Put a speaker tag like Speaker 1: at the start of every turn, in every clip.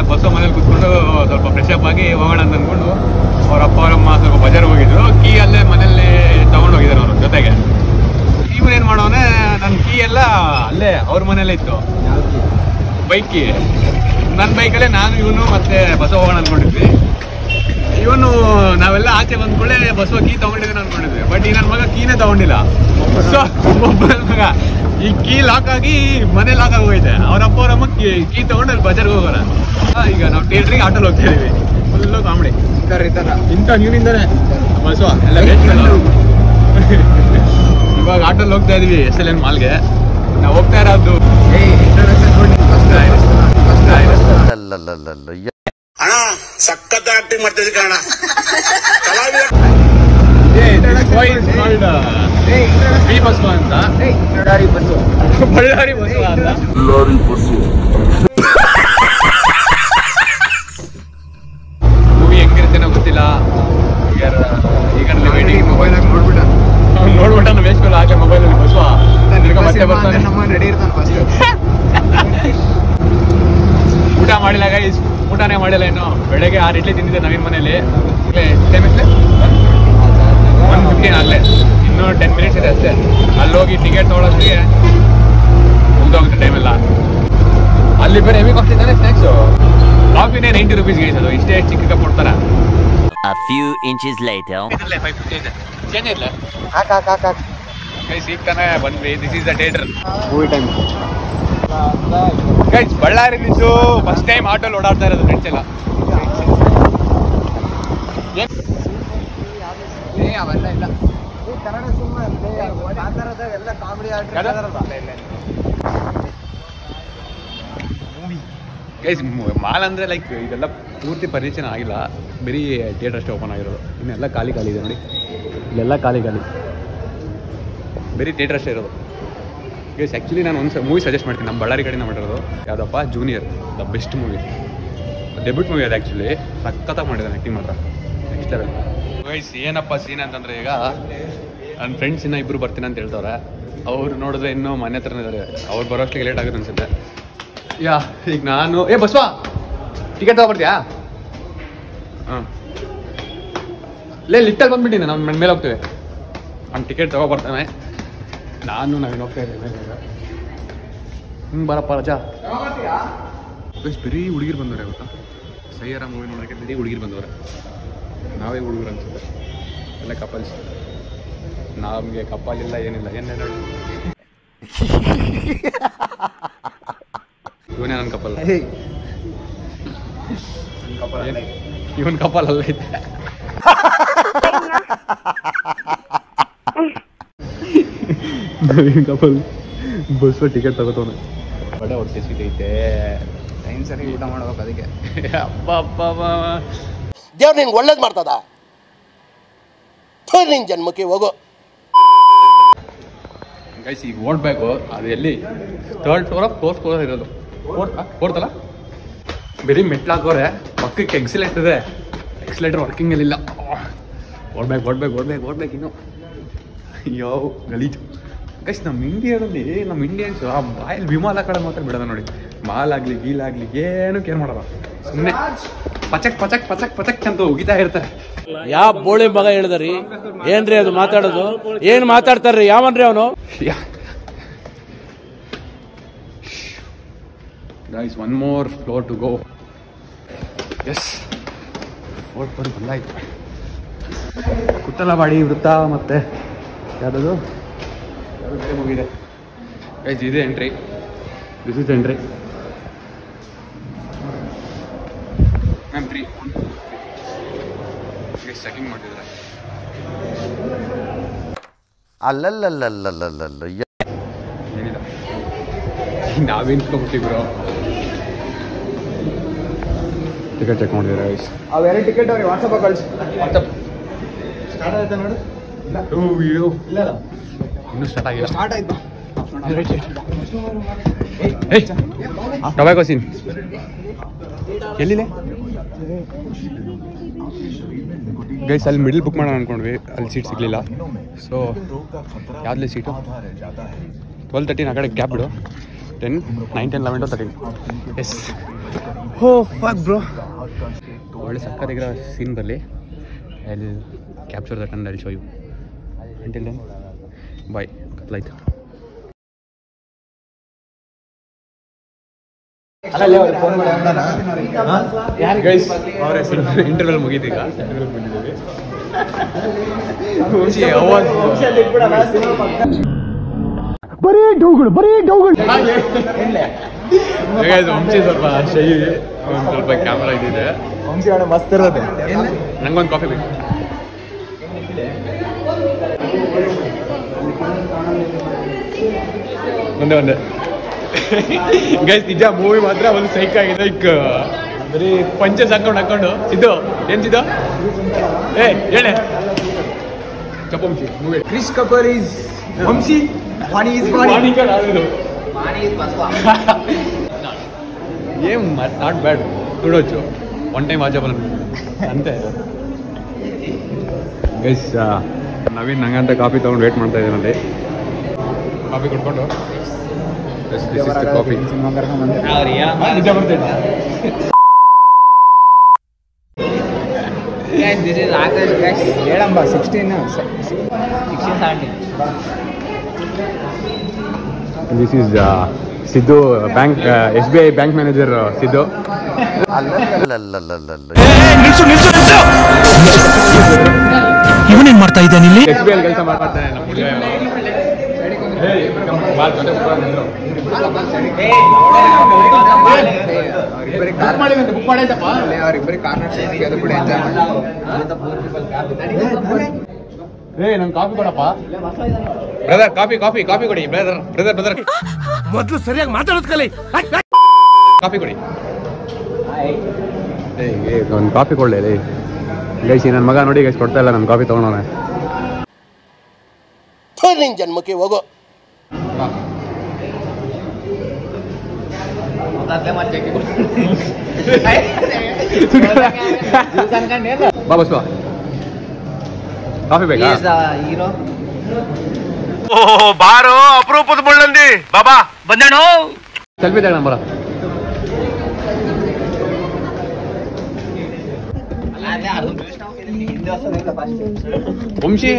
Speaker 1: Bus ಮನೇಲಿ ಕೂತ್ಕೊಂಡು ಸ್ವಲ್ಪ ಫ್ರೆಶ್ ಅಪ್ ಆಗಿ ಹೋಗೋಣ ಅಂತ ಅಂದ್ಕೊಂಡು ಅವ್ರ ಅಪ್ಪ ಅವರಮ್ಮ ಸ್ವಲ್ಪ ಬಜಾರ್ ಹೋಗಿದ್ರು. ಕೀ ಅಲ್ಲೇ ಮನೇಲಿ ತಗೊಂಡು ಹೋಗಿದ್ದಾರೆ ಅವ್ರ ಜೊತೆಗೆ. ಇವನೇನು ಮಾಡೋನೆ, ನನ್ನ ಕೀ ಎಲ್ಲ ಅಲ್ಲೇ ಅವ್ರ ಮನೇಲೇ ಇತ್ತು, ಬೈಕ್ ಕೀ. ನನ್ನ ಬೈಕಲ್ಲೇ ನಾನು ಇವನು ಮತ್ತೆ ಬಸ್ ಹೋಗೋಣ ಅಂದ್ಕೊಂಡಿದ್ವಿ. ಇವನು ನಾವೆಲ್ಲ ಆಚೆ ಬಂದ್ಕೊಳ್ಳೆ ಬಸ್ವ ಕೀ ತಗೊಂಡಿದ್ದೇನೆ ಅನ್ಕೊಂಡಿದ್ವಿ. ಬಟ್ ಈ ನನ್ನ ಮಗ ಕೀನೇ ತಗೊಂಡಿಲ್ಲ. ಸೊ ಒಬ್ಬ ಮಗ ಈ ಕೀ ಲಾಕ್ ಆಗಿ ಮನೆ ಲಾಕ್ ಆಗಿ ಹೋಗಿದೆ. ಅವ್ರ ಅಪ್ಪ ಅವರಮ್ಮ ಕೀ ತಗೊಂಡು ಅಲ್ಲಿ ಬಜಾರ್ಗೆ ಹೋಗೋಣ. ಈಗ ನಾವು ಥಿಯೇಟ್ರಿಗೆ ಆಟೋಲ್ಲಿ ಹೋಗ್ತಾ ಇದೀವಿ. ಫುಲ್ಲು ಕಾಮಿಡಿ ಇಂಥ ನೀವಿಂದಾನೆ ಬಸ್ವ ಎಲ್ಲ ಇವಾಗ ಆಟೋಲ್ಲಿ ಹೋಗ್ತಾ ಇದೀವಿ SLN ಮಾಲ್ಗೆ. ನಾವು ಹೋಗ್ತಾ ಇರೋದು
Speaker 2: ಅಣ್ಣ ಸಖತ್ ಆಕ್ಟಿಂಗ್ ಮಾಡ್ತಿದ್ದೆ ಕಣ.
Speaker 1: ಬಸ್ವ ಅಂತ ಬಳ್ಳಾರಿ ಬಸ್ವ ಅಂತ ಮೂವಿ ಹೆಂಗಿರುತ್ತೇನೋ ಗೊತ್ತಿಲ್ಲ. ಈಗ ವೇಟಿಂಗ್ ಮೊಬೈಲ್ ನೋಡ್ಬಿಟ್ಟ ನಾವು ವೇಸ್ಟ್ ಆಗಲೇ ಮೊಬೈಲಲ್ಲಿ ಬಸ್ವ ಮತ್ತೆ ಬರ್ತಾನೆ. ಊಟ ಮಾಡಿಲ್ಲ ಗೈಸ್, ಊಟನೇ ಮಾಡಿಲ್ಲ ಇನ್ನು. ಬೆಳಗ್ಗೆ 6 ಇಡ್ಲಿ ತಿಂದಿದ್ದೆ ನವೀನ್ ಮನೇಲಿ. 1:15 ಆಗಲೇ, ಇನ್ನೂ 10 ಮಿನಿಟ್ಸ್ ಇದೆ ಅಷ್ಟೇ. ಅಲ್ಲಿ ಹೋಗಿ ಟಿಕೆಟ್ ತೊಗೊಳೋದ್ರಿಗೆ ಮುಗ್ದೋಗುತ್ತೆ ಟೈಮ್ ಎಲ್ಲ. ಅಲ್ಲಿ ಬೇರೆ ಹೆವಿ ಕಾಸ್ಟ್ ಇದ್ದಾನೆ ಸ್ನ್ಯಾಕ್ಸು. ಕಾಫಿನೇ 90 rupees guys. ಅದು ಇಷ್ಟೇ ಚಿಕ್ಕ ಕಪ್ ಕೊಡ್ತಾರ.
Speaker 3: A few inches later.
Speaker 1: 550 ಇದೆ. ಚೇಂಜ್ ಇಲ್ಲ ಗೈಸ್. ಈಗ ತಾನೇ ಬಂದ್ವಿ. This is the theatre. Movie time guys. Ballari ನಿಂತು ಫಸ್ಟ್ ಟೈಮ್ ಆಟೋಲ್ಲಿ ಓಡಾಡ್ತಾ ಇರೋದು ಫ್ರೆಂಡ್ಸ್ ಎಲ್ಲ. ಅವೆಲ್ಲ ಇಲ್ಲ ಗೈಸ್. ಮಾಲ್ ಅಂದರೆ ಲೈಕ್ ಇದೆಲ್ಲ ಪೂರ್ತಿ ಪರಿಚಯ ಆಗಿಲ್ಲ. ಬರೀ ಥಿಯೇಟರ್ ಅಷ್ಟೇ ಓಪನ್ ಆಗಿರೋದು. ಇನ್ನೆಲ್ಲ ಖಾಲಿ ಇದೆ ನೋಡಿ. ಇಲ್ಲೆಲ್ಲ ಖಾಲಿ ಬರೀ ಥಿಯೇಟರ್ ಅಷ್ಟೇ ಇರೋದು ಗೈಸ್. ಆ್ಯಕ್ಚುಲಿ ನಾನು ಒಂದು ಮೂವಿ ಸಜೆಸ್ಟ್ ಮಾಡ್ತೀನಿ. ನಮ್ಮ ಬಳ್ಳಾರಿ ಕಡೆಯಿಂದ ಮಾಡಿರೋದು. ಯಾವುದಪ್ಪ, junior, the best movie. Debut movie ಅದು ಆ್ಯಕ್ಚುಲಿ. ಸಖತ್ತಾಗಿ ಮಾಡಿದ್ದಾನೆ ಆ್ಯಕ್ಟಿಂಗ್ ಮಾತ್ರ ನೆಕ್ಸ್ಟ್ ಲೆವೆಲ್ ಗೈಸ್. ಏನಪ್ಪ ಸೀನ್ ಅಂತಂದರೆ, ಈಗ ನನ್ನ ಫ್ರೆಂಡ್ಸ್ ಇನ್ನೂ 2 ಬರ್ತೀನಿ ಅಂತ ಹೇಳ್ತವ್ರೆ. ಅವ್ರು ನೋಡಿದ್ರೆ ಇನ್ನೂ ಮನೆ ಹತ್ರನೇ ಇದ್ದಾರೆ. ಅವ್ರು ಬರೋಷ್ಟಿಗೆ ಲೇಟ್ ಆಗುತ್ತೆ ಅನ್ಸುತ್ತೆ. ಈಗ ನಾನು ಬಸ್ವಾ ಟಿಕೆಟ್ ತಗೊಬರ್ತೀಯಾ? ಹಾಂ, ಲಿಫ್ಟಲ್ಲಿ ಬಂದ್ಬಿಟ್ಟಿನಿ. ನಾವು ಮೇಲೆ ಹೋಗ್ತೇವೆ. ಅವ್ನು ಟಿಕೆಟ್ ತಗೊಬರ್ತಾನೆ. ನಾನು ಹೋಗ್ತಾ ಇದ್ದೇವೆ. ಬರಪ್ಪ ರಜಾ. ಬರೀ ಹುಡುಗಿರು ಬಂದವ್ರೆ ಗೊತ್ತಾ. ಸೈಯರ ಮೂವಿ ನೋಡೋಕ್ಕೆ ಬರೀ ಹುಡುಗಿರು ಬಂದವ್ರೆ. ನಾವೇ ಹುಡುಗರು ಅನ್ಸುತ್ತೆ. ಎಲ್ಲ ಕಪಲ್ಸ್. ನಮಗೆ ಕಪಲ್ ಇಲ್ಲ, ಏನಿಲ್ಲ. ಏನೇನು ಇವನೇ ನನ್ನ ಕಪಲ್. ಇವನ್ ಕಪಲ್ ಅಲ್ಲ ಐತೆ. ನವೀನ್ ಕಪಲ್ ಬಸ್ ಟಿಕೆಟ್ ತಗೋತವನೆ. ಬಡ ಹೊಟ್ಟೆ ಸಿಗೈತೆ. ಟೈಮ್ ಸರಿ ಊಟ ಮಾಡ್ಬೇಕು ಅದಕ್ಕೆ. ಅಪ್ಪ
Speaker 2: ದೇವ್ರು ನಿನ್ಗೆ ಒಳ್ಳೇದು ಮಾಡ್ತದ. ನಿನ್ ಜನ್ಮಕ್ಕೆ ಹೋಗು
Speaker 1: ಗೈಸ್. ಈಗ ಓಡ್ಬೇಕು. ಅದು ಎಲ್ಲಿ 3rd ಫ್ಲೋರ್ 4th ಫ್ಲೋರ್ ಇರೋದು. 4th ಅಲ್ಲ. ಬರೀ ಮೆಟ್ಲಾಕೋರೆ. ಪಕ್ಕಕ್ಕೆ ಎಕ್ಸಿಲೇಟರ್ ಇದೆ. ಎಕ್ಸಿಲೇಟರ್ ವರ್ಕಿಂಗ್ ಇಲ್ಲ. ಓಡ್ಬೇಕು ಇನ್ನು. ಅಯ್ಯೋ ಗಲೀಜು ಗೈಸ್. ನಮ್ಮ ಇಂಡಿಯನ್ಸ್ ಆ ಬಾಯಲ್ಲಿ ವಿಮಾಲ ಕಡೆ ಮಾತ್ರ ಬಿಡೋದ ನೋಡಿ. ಮಾಲ್ ಆಗಲಿ ಗೀಲಾಗಲಿ ಏನು ಕೇರ್ ಮಾಡಲ್ಲ. ಸುಮ್ಮನೆ ಪಚಕ್ ಅಂತ ಉಗಿತಾ ಇರ್ತಾರೆ.
Speaker 4: ಯಾವ ಬೋಳಿ ಮಗ ಹೇಳಿದ್ರಿ? ಏನ್ರಿ ಅದು ಮಾತಾಡೋದು? ಏನ್ ಮಾತಾಡ್ತಾರ್ರಿ? ಯಾವನ್ರಿ ಅವನು?
Speaker 1: Guys, 1 more floor to go. Yes, 4th floor ಬಂದಾಯ್ತು. ಕುತ್ತಲವಾಡಿ ವೃತ್ತ ಮತ್ತೆ ಯಾವುದದು ಮುಗಿದೆ ಗೈಸ್. ಇದೆ entry. This is entry. Ma'am 3 guys checking ಮಾಡ್ತಿದ್ದಾರೆ.
Speaker 3: ಅಲ್ಲಲ್ಲಲ್ಲಲ್ಲಲ್ಲಲ್ಲ
Speaker 1: ಏನಿಲ್ಲ, ನಾವೇನು ಇಟ್ಕೊಬಿಟ್ಟಿಬ್ರು. ಟಿಕೆಟ್ ಚೆಕ್ ಮಾಡಿದ್ರೆ ಗೈಸ್.
Speaker 5: ಅವೆರಡು ಟಿಕೆಟ್ ಅವ್ರಿಗೆ ವಾಟ್ಸಪ್ ಕಳಿಸಿ.
Speaker 1: ವಾಟ್ಸಪ್
Speaker 5: ಸ್ಟಾರ್ಟ್ ಆಯ್ತಾ ನೋಡು. ಇಲ್ಲ
Speaker 1: ಇನ್ನೂ ಸ್ಟಾರ್ಟ್ ಆಗಿಲ್ಲ.
Speaker 5: ಸ್ಟಾರ್ಟ್ ಆಯ್ತು.
Speaker 1: ಟೊಬ್ಯಾಕೋ ಸೀನ್ ಎಲ್ಲಿದೆ ಗೈಸ್? ಅಲ್ಲಿ ಮಿಡಲ್ ಬುಕ್ ಮಾಡೋಣ ಅಂದ್ಕೊಂಡ್ವಿ. ಅಲ್ಲಿ ಸೀಟ್ ಸಿಗಲಿಲ್ಲ. ಸೊ ಯಾವುದೇ ಸೀಟು 12:13 ಆ ಕಡೆ ಕ್ಯಾಬ್ ಬಿಡು. 10, 9, 10, 11, 13. ಎಸ್,
Speaker 5: ಹೋ ಫಕ್ ಬ್ರೋ.
Speaker 1: ಒಳ್ಳೆ ಸಕ್ಕತ್ತಾಗಿರೋ ಸೀನ್ ಬರಲಿ. I will capture that and I will show you. Until then bye. ಕತ್ಲಾಯ್ತು. ಗೈಸ್ ಅವರ ಇಂಟರ್ವಲ್ ಮುಗೀತೀಗ. ವಂಶಿ ಸ್ವಲ್ಪ ಶೈ, ಒಂದು ಸ್ವಲ್ಪ ಕ್ಯಾಮ್ರಾ ಇದಿದೆ.
Speaker 5: ವಂಶಿ ಅವಳ ಮಸ್ತ್ ಇರೋದು.
Speaker 1: ನಂಗೊಂದು ಕಾಫಿ ಬೇಕು. ಒಂದೇ ಗೈಸ್ ನಿಜ ಮೂವಿ ಮಾತ್ರ ಒಂದು ಸೈಕ್ ಆಗಿದೆ. ಲೈಕ್ ಬರೀ ಪಂಚಸ್ ಹಾಕೊಂಡು ಸಿದ್ದು ಏನ್ ಸಿದ್ದು ಹೇಳೆ ಚಪ್ಪಂಶಿ movie.
Speaker 5: Krish Kapoor is Vamshi, Vani is
Speaker 1: ಏನ್ ನಾಟ್ ಬ್ಯಾಡ್, ನೋಡೋಚು ಒನ್ ಟೈಮ್ ವಾಚಬಲ್ ಅಂತೆ. ಗೈಸ್ ನವೀನ್ ನಂಗಂತ ಕಾಫಿ ತಗೊಂಡು ವೇಟ್ ಮಾಡ್ತಾ ಇದ್ದೀನಲ್ಲಿ. ಕಾಫಿ ಕೊಟ್ಕೊಂಡು ಕಾಫಿ ನಿಜ ಬರ್ತೈತೆ.
Speaker 5: ಹೇಳಂಬ 16
Speaker 1: this is Siddu, bank SBI bank manager Siddu.
Speaker 6: ಇವನೇನ್ ಮಾಡ್ತಾ ಇದ್ದಾನೆ ಇಲ್ಲಿ?
Speaker 1: SBI ಕೆಲಸ ಮಾಡ್ತಾನೆ ನಮ್ಮ ಹುಡುಗ. ನಂಗೆ ಕಾಫಿ ಕೊಡಪ್ಪ ಬ್ರದರ್. ಕಾಫಿ ಕೊಡಿ ಬ್ರದರ್.
Speaker 6: ಮೊದಲು ಸರಿಯಾಗಿ ಮಾತಾಡೋದ್ ಕಲಿ.
Speaker 1: ಕಾಫಿ ಕೊಡಿ. ಒಂದು ಕಾಫಿ ಕೊಡ್ಲೇ ಗೈಸಿ. ನನ್ನ ಮಗ ನೋಡಿ ಗೈಸ್ ಕೊಡ್ತಾ ಇಲ್ಲ, ನನ್ನ ಕಾಫಿ ತಗೊಂಡವನೆ.
Speaker 2: ನಿನ್ ಜನ್ಮಕ್ಕೆ ಹೋಗೋ.
Speaker 1: ಬಾ ಬಸ್ವಾ, ಕಾಫಿ ಬೇಕಾ?
Speaker 6: ಬಾರೋ ಅಪರೂಪದ ಮುಳ್ಳಂದಿ ಬಾಬಾ ಬಂದೇಣೋ.
Speaker 1: ಸೆಲ್ಫಿ ತಗೋಣ ಬರ. వంశీ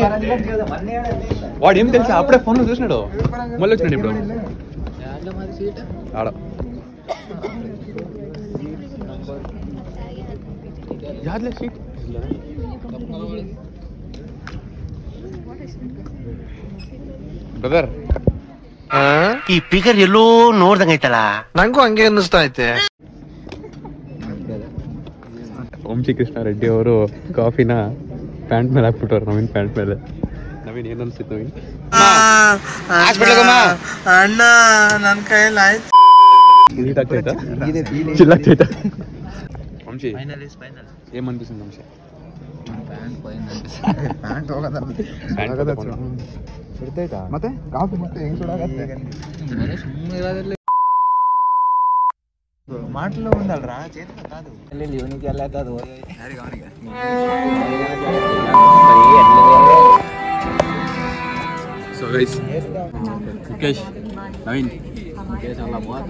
Speaker 1: వాడు ఏం తెలుసా, అప్పుడే ఫోన్ చూసినాడు, మళ్ళీ వచ్చినాడు ఇప్పుడు ఆడ. ಬ್ರದರ್
Speaker 6: ಈ ಫಿಗರ್ ಎಲ್ಲೋ ನೋಡ್ದಂಗೈತಲ್ಲ, ನಂಗೂ ಹಂಗೆ ಅನ್ನಿಸ್ತಾ ಐತೆ.
Speaker 1: ವಂಶಿ ಕೃಷ್ಣ ರೆಡ್ಡಿ ಅವರು ಕಾಫಿನ ಪ್ಯಾಂಟ್ ಮೇಲೆ ಹಾಕ್ಬಿಟ್ಟವ್ರು, ನವೀನ್ ಪ್ಯಾಂಟ್ ಮೇಲೆ. ನವೀನ್ ಏನ್ ಅನ್ಸಿತ್ತು ನವೀನ್?
Speaker 6: ಅಣ್ಣ ನನ್ ಕೈಯಲ್ಲಿ ಆಯ್ತು.
Speaker 1: ಚಿಲ್ಲಾಗ್ತೈತಾ ವಂಶಿ? ಏನ್ ಅನ್ಪಿಸಿದ್ ವಂಶಿ?
Speaker 5: ಮತ್ತೆ ಕಾಫಿ ಮತ್ತೆ ಹೆಂಗ್ ಸುಡಾಗತ್ತೆ ಮಾಟ್ಲು ಒಂದಲ್ರ ಇವನಿಗೆ ಎಲ್ಲ
Speaker 1: So guys, Mukesh, Naveen, Mukesh alla baat.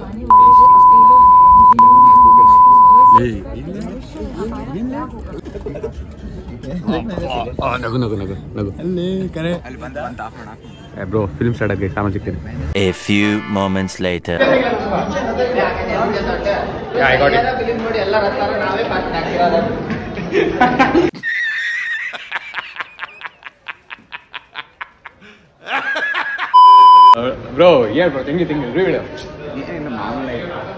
Speaker 1: ನಗು
Speaker 5: ಅಲ್ಲಿ ಕರೆ
Speaker 1: ಬ್ರೋ. ಫಿಲ್ಮ್ ಸ್ಟಾರ್ಟ್ ಆಗಿ ಸಾಮಾನ್ ಸಿಗ್ತೀನಿ.
Speaker 3: A few moments later.
Speaker 1: Yeah, I got it. Bro ಏನ್ ಬ್ರೋ ತಿಂಗಿ ರಿವ್ಯೂ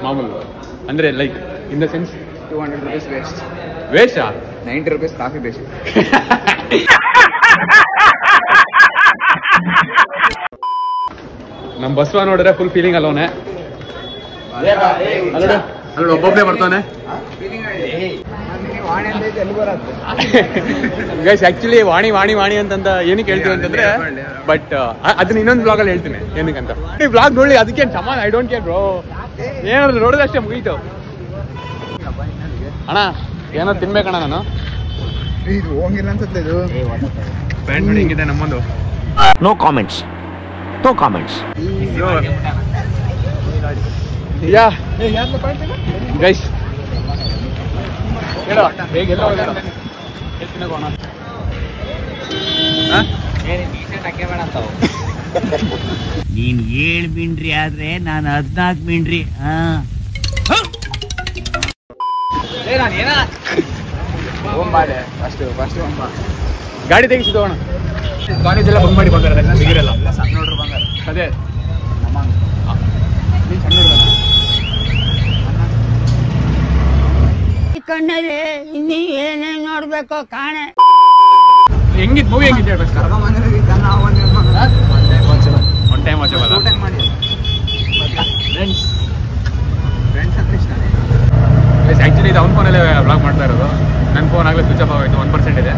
Speaker 1: ಮಾಮೂಲು ಅಂದ್ರೆ like in the sense
Speaker 5: 200 rupees
Speaker 1: waste
Speaker 5: 90 rupees coffee ಬೇಕು.
Speaker 1: ನಮ್ ಬಸ್ವ ನೋಡಿದ್ರೆ ಫುಲ್ ಫೀಲಿಂಗ್ ಅಲ್ಲವನೆ, ಅಲ್ಲಿ ಒಬ್ಬೊಬ್ಬನೇ ಬರ್ತಾನೆ. ಗೈಸ್ ಆಕ್ಚುಲಿ ವಾಣಿ ವಾಣಿ ವಾಣಿ ಅಂತಂದ ಏನಕ್ಕೆ ಹೇಳ್ತೀವಿ ಅಂತಂದ್ರೆ, ಬಟ್ ಅದನ್ನ ಇನ್ನೊಂದು ಬ್ಲಾಗ್ ಅಲ್ಲಿ ಹೇಳ್ತೀನಿ ಏನಕ್ಕಂತ. ಈ ಬ್ಲಾಗ್ ನೋಡಿ ಅದಕ್ಕೆ ಸಮಾನ, ಐ ಡೋಂಟ್ ಕೇರ್ ಬ್ರೋ. ಏನಾದ್ರು ನೋಡಿದ್ರೆ ಅಷ್ಟೇ ಮುಗೀತು. ಅಣ್ಣ ಏನೋ ತಿನ್ಬೇಕಣ್ಣ ನಾನು.
Speaker 5: ಇದು ಹೋಗಿಲ್ಲ ಅನ್ಸುತ್ತೆ. ಇದು
Speaker 1: ಪ್ಯಾಂಟ್ ನೋಡಿ ಹೆಂಗಿದೆ ನಮ್ಮೊಂದು.
Speaker 6: No comments, no comments.
Speaker 1: Yeah guys ಹೇಳು ಹೇಗೆ ಎಲ್ಲ ಹೋಗೋಣ
Speaker 7: ನೀನ್ 7 ಮಿಂಡ್ರಿ ಆದ್ರೆ ನಾನು 14 ಮಿಂಡ್ರಿ.
Speaker 1: ಗಾಡಿ ತೆಗಿಸಿದ್ದು ಅಣ್ಣ. ಕಾಲೇಜ್ ಎಲ್ಲ ಬಂದ್ ಮಾಡಿ ಬಂಗಾರ ಬಿಗಿರಲ್ಲ ಸಣ್ಣ ನೋಡ್ರು ಬಂಗಾರ ಅದೇ
Speaker 8: ಕಣ್ಣಲ್ಲಿ ಇನ್ನೀ ಏನೇನ್ ನೋಡ್ಬೇಕು ಕಾಣೆ.
Speaker 1: ಹೆಂಗಿದ್ ಮೂವಿ ಹೆಂಗಿದ್ದೆ ಒನ್ ಟೈಮ್ ವಾಚಬಲ್ಲ. ಆಕ್ಚುಲಿ ಇದು ಅವ್ನ ಫೋನಲ್ಲೇ ಬ್ಲಾಗ್ ಮಾಡ್ತಾ ಇರೋದು. ನನ್ನ ಫೋನ್ ಆಗಲೇ ಸ್ವಿಚ್ ಆಫ್ ಆಗೋಯ್ತು. 1% ಇದೆ.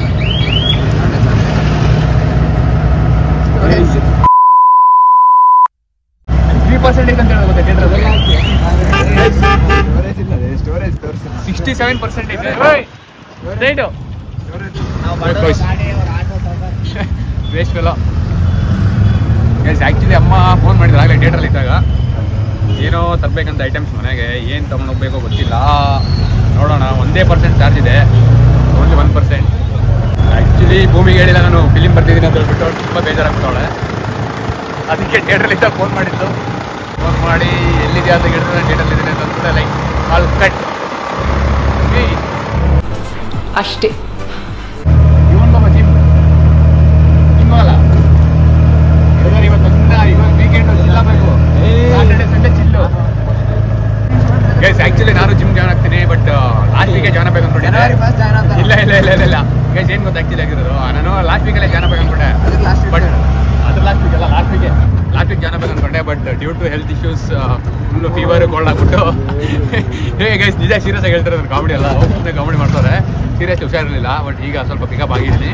Speaker 1: ಅಂತ ಹೇಳೋದು ಥಿಯೇಟರ್ 67% ಇದೆ. Waste fellow. ಆ್ಯಕ್ಚುಲಿ ಅಮ್ಮ ಫೋನ್ ಮಾಡಿದ್ರು ಆಗಲೇ ಥಿಯೇಟ್ರಲ್ಲಿ ಇದ್ದಾಗ. ಏನೋ ತರಬೇಕಂತ ಐಟಮ್ಸ್ ಮನೆಗೆ, ಏನು ತೊಗೊಂಡು ಹೋಗ್ಬೇಕೋ ಗೊತ್ತಿಲ್ಲ. ನೋಡೋಣ. 1% ಚಾರ್ಜ್ ಇದೆ, ಓನ್ಲಿ 1%. ಆ್ಯಕ್ಚುಲಿ ಭೂಮಿಗೆ ಹೇಳಿಲ್ಲ ನಾನು ಫಿಲಿಮ್ ಬರ್ತಿದ್ದೀನಿ ಅಂತ ಹೇಳ್ಬಿಟ್ಟು ತುಂಬ ಬೇಜಾರಾಗ್ಬಿಟ್ಟವಳೆ. ಅದಕ್ಕೆ ಥಿಯೇಟ್ರಲ್ಲಿದ್ದಾಗ ಫೋನ್ ಮಾಡಿದ್ದು. ಫೋನ್ ಮಾಡಿ ಎಲ್ಲಿದೆಯಾ ಅಂತ ಹೇಳಿದ್ರೆ ನಾನು ಥಿಯೇಟ್ರಲ್ಲಿ ಇದ್ದೀನಿ ಅಂತ ಅಂದ್ಬಿಟ್ಟು ಲೈಕ್ ಆಲ್ ಕಟ್
Speaker 8: ಅಷ್ಟೇ.
Speaker 1: ಇವನ್ ಬಾಬಾ ಜಿಮ್ ಅಲ್ಲ ಇವತ್ತೊಂದ ಇವತ್ತು weekend ಚಿಲ್ಲಬೇಕು. Saturday Sunday ಚಿಲ್ಲು. Guys actually ನಾನು ಜಿಮ್ ಜಾಯ್ನ್ ಆಗ್ತೀನಿ, ಬಟ್ ಲಾಸ್ಟ್ ವೀಕೆ ಜಾಯ್ನ್ ಆಗ್ಬೇಕು ಅನ್ಕೊಂಡಿದ್ದೆ. ಇಲ್ಲ ಗೈಸ್ ಏನು ಗೊತ್ತಾ ಆಕ್ಚುಲಿ ಆಗಿರೋದು, ನಾನು ಲಾಸ್ಟ್ ವೀಕಲ್ಲೇ ಜಾಯ್ನ್ ಆಗ್ಬೇಕು ಅನ್ಕೊಂಡೆ. ಬಟ್ ಅದ್ರ ಲಾಸ್ಟ್ ವೀಕ್ ಜಾಯ್ನ್ ಆಗ್ಬೇಕು ಅನ್ಕೊಂಡೆ. But due to health issues full fever cold ಆಗ್ಬಿಟ್ಟು ಹೇ ಗೈಸ್ ನಿಜ ಸೀರಿಯಸ್ ಆಗಿ ಹೇಳ್ತಾರೆ. ನಾನು ಕಾಮಿಡಿ ಅಲ್ಲ, ಸುಮ್ಮನೆ ಕಾಮಿಡಿ ಮಾಡ್ತಾರೆ. ಸೀರಿಯಸ್ ಹುಷಾರಿರಲಿಲ್ಲ. ಬಟ್ ಈಗ ಸ್ವಲ್ಪ ಪಿಕಪ್ ಆಗಿದ್ದೀನಿ.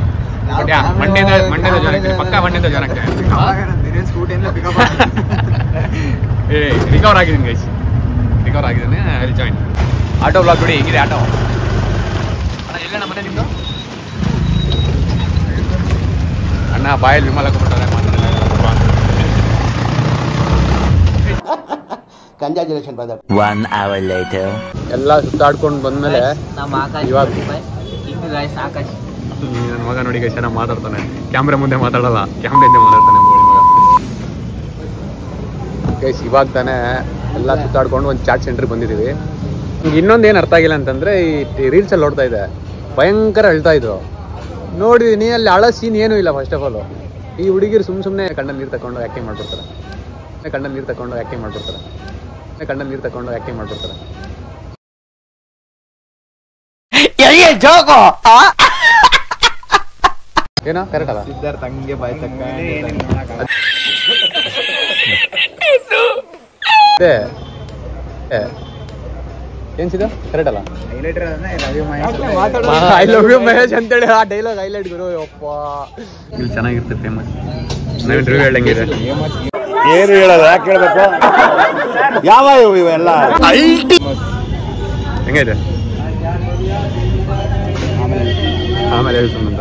Speaker 1: ಬಟ್ ಮಂಡೆಯಿಂದ ಜಾಯ್ನ್ ಆಗ್ತೀನಿ. ಪಕ್ಕ ಮಂಡೆಯಿಂದ ಜಾಯ್ನ್ ಆಗ್ತೇನೆ. ರಿಕವರ್ ಆಗಿದ್ದೀನಿ ಗೈಸ್, ರಿಕವರ್ ಆಗಿದ್ದೀನಿ. I join. ಆಟೋ ಬ್ಲಾಗ್ ಬಿಡಿ, ಹೇಗಿದೆ ಆಟೋ ಅಣ್ಣ? ಎಲ್ಲಣ್ಣ ಮನೆ ನಿಮ್ಮದು? ಅಣ್ಣ ಬಾಯಲ್ಲಿ ವಿಮಲ ಕೊಟ್ಬಿಟ್ಟಾರೆ.
Speaker 2: Congratulation brother.
Speaker 3: 1 hour later.
Speaker 1: ಎಲ್ಲ ಸುತ್ತಾಡ್ಕೊಂಡು ಬಂದ್ಮೇಲೆ ಇವಾಗ
Speaker 8: ಆಕಾಶ್
Speaker 1: ನನ್ನ ಮಗ ನೋಡಿ ಗೈಸ್ ಚೆನ್ನಾಗಿ ಮಾತಾಡ್ತಾನೆ. ಕ್ಯಾಮ್ರಾ ಮುಂದೆ ಮಾತಾಡಲ್ಲ, ಕ್ಯಾಮ್ರಾ ಹಿಂದೆ ಮಾತಾಡ್ತಾನೆ ಬೋಳಿ ಮಗ. ಗೈಸ್ ಇವಾಗ ತಾನೇ ಎಲ್ಲ ಸುತ್ತಾಡ್ಕೊಂಡು ಒಂದು ಚಾಟ್ ಸೆಂಟ್ರಿಗೆ ಬಂದಿದ್ದೀವಿ. ಇನ್ನೊಂದು ಏನು ಅರ್ಥ ಆಗಿಲ್ಲ ಅಂತಂದರೆ, ಈ ರೀಲ್ಸಲ್ಲಿ ನೋಡ್ತಾ ಇದೆ ಭಯಂಕರ ಅಳ್ತಾ ಇದ್ರು. ನೋಡಿದೀನಿ ಅಲ್ಲಿ ಅಳೋ ಸೀನ್ ಏನೂ ಇಲ್ಲ. ಫಸ್ಟ್ ಆಫ್ ಆಲ್ ಈ ಹುಡುಗಿರು ಸುಮ್ಮನೆ ಕಣ್ಣಲ್ಲಿ ನೀರು ತಗೊಂಡು ಆ್ಯಕ್ಟಿಂಗ್ ಮಾಡ್ಬಿಡ್ತಾರೆ. ಏನೋ ಕರೆಕ್ಟ್ ಅಲ್ಲ?
Speaker 5: ಸಿದ್ಧಾರ್ಥ ಹಂಗೆ ಬಾಯ್ ತಕ್ಕ
Speaker 1: ಏನ್ಸಿದ ಕರೆಕ್ಟ್ ಅಲ್ಲ?
Speaker 5: ಐ ಲವ್ ಯು ಮಹೇಶ್
Speaker 1: ಅಂತೇಳಿ ಆ ಡೈಲಾಗ್ ಹೈಲೈಟ್ ಗುರು. ಯಪ್ಪ ಇಲ್ಲಿ ಚೆನ್ನಾಗಿರುತ್ತೆ, ಫೇಮಸ್. ನಾವು ರಿವ್ಯೂ ಹೇಳಂಗಿದೆ.
Speaker 6: ಏನು ಹೇಳೋದು, ಯಾಕೆ ಹೇಳ್ಬೇಕು? ಯಾವ ಇವೆಲ್ಲ
Speaker 1: ಹೆಂಗೈತೆ? ಆಮೇಲೆ ಸಂಬಂಧ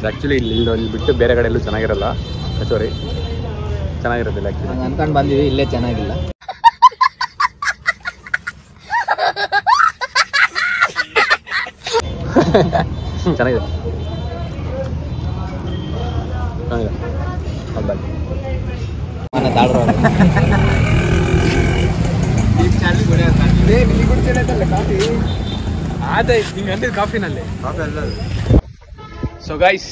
Speaker 1: ಆ್ಯಕ್ಚುಲಿ ಇಲ್ಲಿ ಬಿಟ್ಟು ಬೇರೆ ಕಡೆ ಎಲ್ಲೂ ಚೆನ್ನಾಗಿರಲ್ಲ. ಸಾರಿ ಚೆನ್ನಾಗಿರೋದಿಲ್ಲ ಆ್ಯಕ್ಚುಲಿ.
Speaker 5: ಅನ್ಕೊಂಡು ಬಂದಿವಿ, ಇಲ್ಲೇ ಚೆನ್ನಾಗಿಲ್ಲ.
Speaker 1: ಚೆನ್ನಾಗಿದೆ. ಅದೇ ಹಿಂಗೆ ಅಂದಿದ್ದು ಕಾಫಿನಲ್ಲಿ. So guys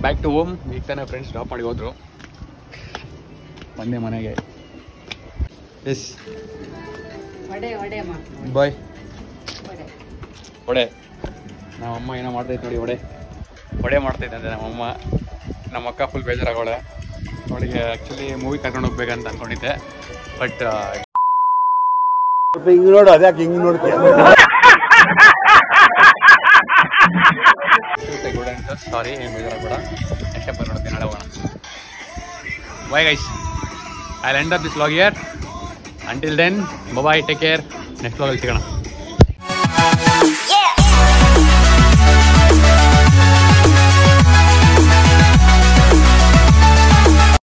Speaker 1: back to home. ಈಗ ತಾನೇ ಫ್ರೆಂಡ್ಸ್ ಡ್ರಾಪ್ ಮಾಡಿ ಹೋದ್ರು. ಬಂದೆ ಮನೆಗೆ. Yes bye. ಒಡೆ ನಮ್ಮಮ್ಮ ಏನೋ ಮಾಡ್ತೈತೆ ನೋಡಿ. ಒಡೆ ಮಾಡ್ತೈತೆ ಅಂತೆ ನಮ್ಮಮ್ಮ. ನಮ್ಮ ಅಕ್ಕ ಫುಲ್ ಬೇಜಾರಾಗೋಳೆ. ಅವಳಿಗೆ ಆ್ಯಕ್ಚುಲಿ ಮೂವಿ ಕರ್ಕೊಂಡು ಹೋಗ್ಬೇಕಂತ ಅಂದ್ಕೊಂಡಿದ್ದೆ. ಬಟ್
Speaker 6: ಹಿಂಗೆ ನೋಡು, ಅದ್ಯಾಕೆ ಹಿಂಗೆ ನೋಡ್ತೀಯ?
Speaker 1: ಸಾರಿ, ಏನು ಬೇಜಾರಾಗಬೇಡ. ನೆಕ್ಸ್ಟ್ ಎಪಿಸೋಡ್ ನೋಡ್ತೀನಿ, ನಾಳೆ ಹೋಗೋಣ. Bye guys, I will end up this vlog here. Until then bye, take care. Next ವ್ಲಾಗಲ್ಲಿ ಸಿಗೋಣ.